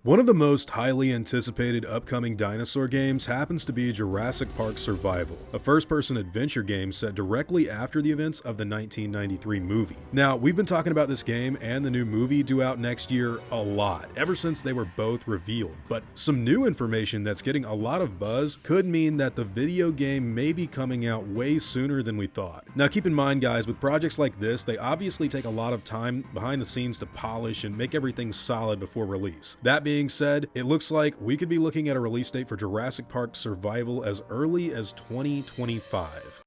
One of the most highly anticipated upcoming dinosaur games happens to be Jurassic Park Survival, a first-person adventure game set directly after the events of the 1993 movie. Now, we've been talking about this game and the new movie due out next year a lot, ever since they were both revealed, but some new information that's getting a lot of buzz could mean that the video game may be coming out way sooner than we thought. Now, keep in mind, guys, with projects like this, they obviously take a lot of time behind the scenes to polish and make everything solid before release. That being said, it looks like we could be looking at a release date for Jurassic Park Survival as early as 2025.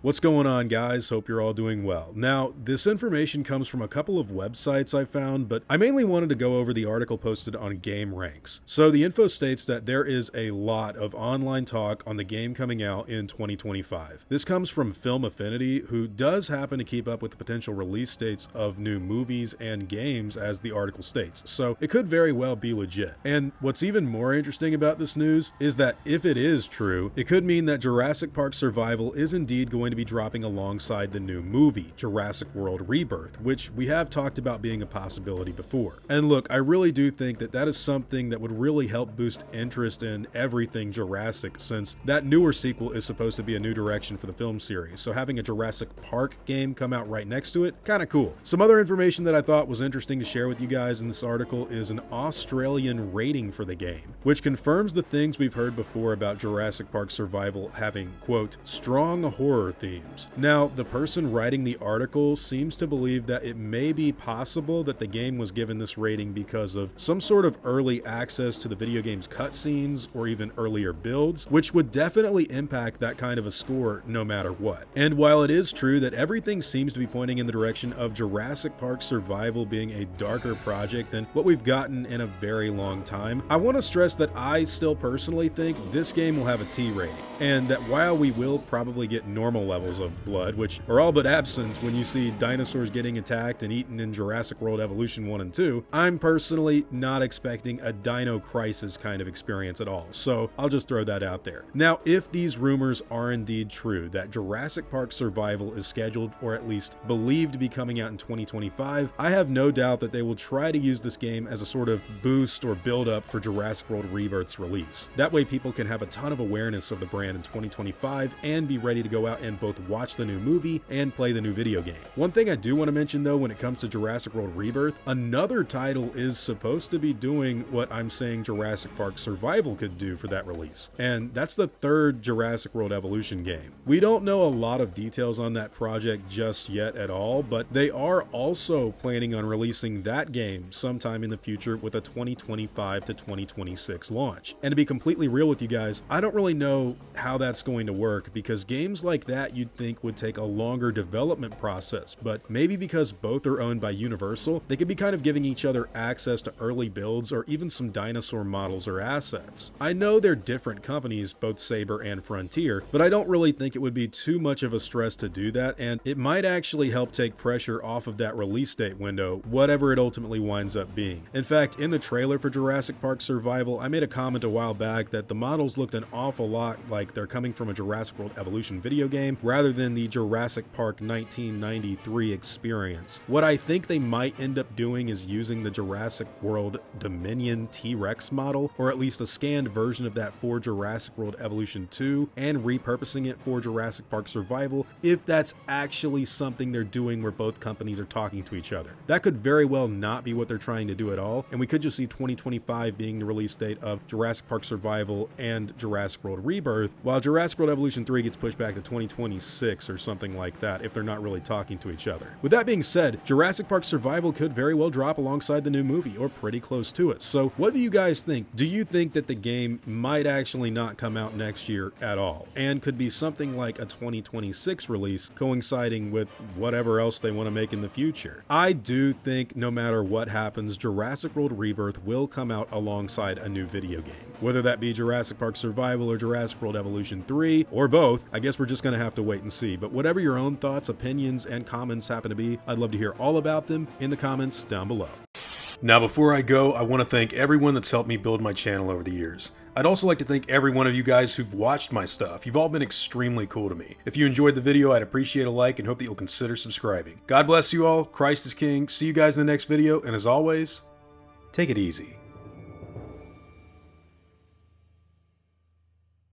What's going on, guys? Hope you're all doing well. Now, this information comes from a couple of websites I found, but I mainly wanted to go over the article posted on GameRanks. So the info states that there is a lot of online talk on the game coming out in 2025. This comes from Film Affinity, who does happen to keep up with the potential release dates of new movies and games, as the article states. So it could very well be legit. And what's even more interesting about this news is that if it is true, it could mean that Jurassic Park Survival is indeed going to be dropping alongside the new movie, Jurassic World Rebirth, which we have talked about being a possibility before. And look, I really do think that that is something that would really help boost interest in everything Jurassic, since that newer sequel is supposed to be a new direction for the film series. So having a Jurassic Park game come out right next to it, kind of cool. Some other information that I thought was interesting to share with you guys in this article is an Australian rating for the game, which confirms the things we've heard before about Jurassic Park Survival having, quote, strong horror themes. Now, the person writing the article seems to believe that it may be possible that the game was given this rating because of some sort of early access to the video game's cutscenes or even earlier builds, which would definitely impact that kind of a score no matter what. And while it is true that everything seems to be pointing in the direction of Jurassic Park Survival being a darker project than what we've gotten in a very long time, I want to stress that I still personally think this game will have a T rating, and that while we will probably get normal levels of blood, which are all but absent when you see dinosaurs getting attacked and eaten in Jurassic World Evolution 1 and 2, I'm personally not expecting a Dino Crisis kind of experience at all, so I'll just throw that out there. Now, if these rumors are indeed true, that Jurassic Park Survival is scheduled, or at least believed to be coming out in 2025, I have no doubt that they will try to use this game as a sort of boost or build up for Jurassic World Rebirth's release. That way people can have a ton of awareness of the brand in 2025 and be ready to go out and both watch the new movie and play the new video game. One thing I do want to mention though, when it comes to Jurassic World Rebirth, another title is supposed to be doing what I'm saying Jurassic Park Survival could do for that release, and that's the third Jurassic World Evolution game. We don't know a lot of details on that project just yet at all, but they are also planning on releasing that game sometime in the future with a 2025 to 2026 launch. And to be completely real with you guys, I don't really know how that's going to work, because games like that you'd think would take a longer development process, but maybe because both are owned by Universal, they could be kind of giving each other access to early builds or even some dinosaur models or assets. I know they're different companies, both Saber and Frontier, but I don't really think it would be too much of a stress to do that, and it might actually help take pressure off of that release date window, whatever it ultimately winds up being. In fact, in the trailer for Jurassic Park Survival, I made a comment a while back that the models looked an awful lot like they're coming from a Jurassic World Evolution video game rather than the Jurassic Park 1993 experience. What I think they might end up doing is using the Jurassic World Dominion T-Rex model, or at least a scanned version of that for Jurassic World Evolution 2, and repurposing it for Jurassic Park Survival, if that's actually something they're doing where both companies are talking to each other. That could very well not be what they're trying to do at all, and we could just see 2025 being the release date of Jurassic Park Survival and Jurassic World Rebirth, while Jurassic World Evolution 3 gets pushed back to 2026 or something like that, if they're not really talking to each other. With that being said, Jurassic Park Survival could very well drop alongside the new movie, or pretty close to it. So what do you guys think? Do you think that the game might actually not come out next year at all, and could be something like a 2026 release coinciding with whatever else they want to make in the future? I do think no matter what happens, Jurassic World Rebirth will come out alongside a new video game. Whether that be Jurassic Park Survival or Jurassic World Evolution 3, or both, I guess we're just going to have to wait and see. But whatever your own thoughts, opinions, and comments happen to be, I'd love to hear all about them in the comments down below. Now, before I go, I want to thank everyone that's helped me build my channel over the years. I'd also like to thank every one of you guys who've watched my stuff. You've all been extremely cool to me. If you enjoyed the video, I'd appreciate a like and hope that you'll consider subscribing. God bless you all. Christ is King. See you guys in the next video, and as always, take it easy.